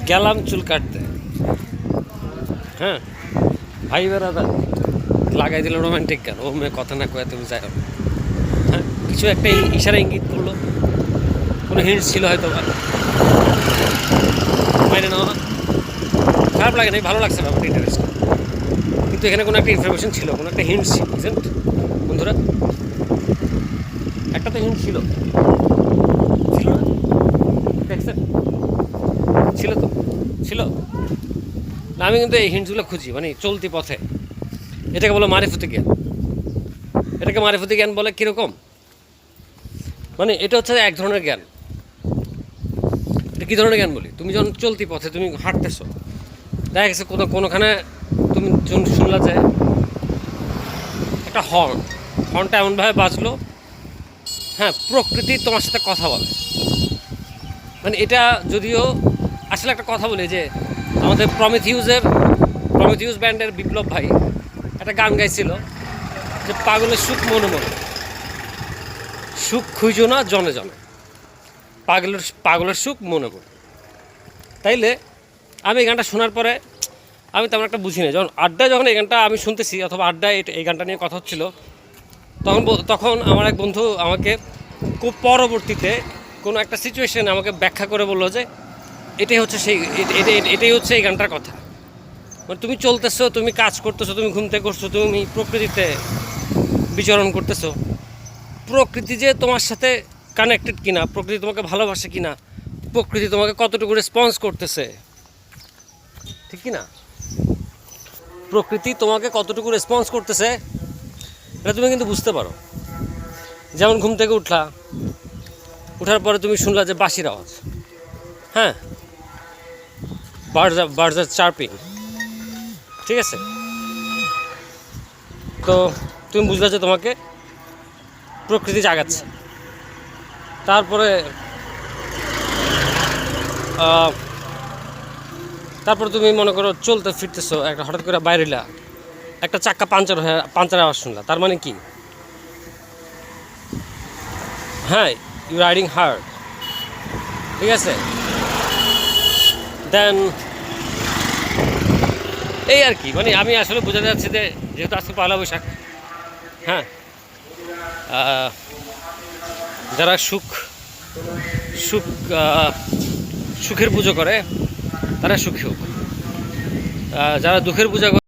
গেলাম চুল কাটতে, হ্যাঁ ভাই বেড়াদা লাগাই দিল রোমান্টিক গান, ও মেয়ে কথা না কয়ে তুমি যাই, হ্যাঁ কিছু একটা ইশারা ইঙ্গিত করলো, কোনো হিন্টস ছিল হয়তো বা, মাইনে নেওয়া খারাপ লাগে না, ভালো লাগছে ব্যাপারটা ইন্টারেস্ট, কিন্তু এখানে কোনো একটা ইনফরমেশন ছিল, কোনো একটা হিন্ট ছিল, বুঝলেন বন্ধুরা, একটা তো হিন্ট ছিল, ছিল না দেখছেন, ছিল তো, ছিল না, আমি কিন্তু এই হিন্টসগুলো খুঁজি মানে চলতি পথে, এটাকে বলো মারিফতি জ্ঞান, এটাকে মারিফতি জ্ঞান বলে কীরকম, মানে এটা হচ্ছে এক ধরনের জ্ঞান, এটা কী ধরনের জ্ঞান বলি, তুমি যখন চলতি পথে তুমি হাঁটতেছো, দেখা গেছে কোনোখানে তুমি শুনলা যে একটা হর্নটা এমনভাবে বাজলো, হ্যাঁ প্রকৃতি তোমার সাথে কথা বলে, মানে এটা যদিও আসলে একটা কথা বলি যে আমাদের প্রমিথিউস ব্যান্ডের বিপ্লব ভাই একটা গান গাইছিল যে পাগলের সুখ মনে মনে, সুখ খুঁজো না জনে জনে, পাগলের সুখ মনে মনে। তাইলে আমি এই গানটা শোনার পরে আমি তেমন একটা বুঝি না, যখন এই গানটা আমি শুনতেছি অথবা আড্ডায় এই গানটা নিয়ে কথা হচ্ছিল, তখন আমার এক বন্ধু আমাকে খুব পরবর্তীতে কোনো একটা সিচুয়েশনে আমাকে ব্যাখ্যা করে বললো যে এটাই হচ্ছে এই গানটার কথা, মানে তুমি চলতেছো, তুমি কাজ করতেছো, তুমি ঘুম থেকে করছো, তুমি প্রকৃতিতে বিচরণ করতেছো, প্রকৃতি যে তোমার সাথে কানেক্টেড কিনা, প্রকৃতি তোমাকে ভালোবাসে কিনা, প্রকৃতি তোমাকে কতটুকু রেসপন্স করতেছে, ঠিক কিনা, প্রকৃতি তোমাকে কতটুকু রেসপন্স করতেছে এটা তুমি কিন্তু বুঝতে পারো। যেমন ঘুম থেকে উঠার পরে তুমি শুনলা যে বাঁশির আওয়াজ, হ্যাঁ বার্ডস আর চার্পিং, ঠিক আছে, তো তুমি বুঝলা যে তোমাকে প্রকৃতি জাগাচ্ছে। তারপরে তুমি মনে করো চলতে ফিরতেছো, একটা হঠাৎ করে বাইরেলা একটা চাক্কা পাঞ্চার আওয়াজ শুনলা, তার মানে কি, হ্যাঁ ইউ রাইডিং হার্ড, ঠিক আছে, দেন এই আর কি, মানে আমি আসলে বোঝাতে যাচ্ছি যে যেহেতু আজকে পয়লা বৈশাখ, হ্যাঁ যারা সুখের পুজো করে তারা সুখী হোক, যারা দুঃখের পূজা করে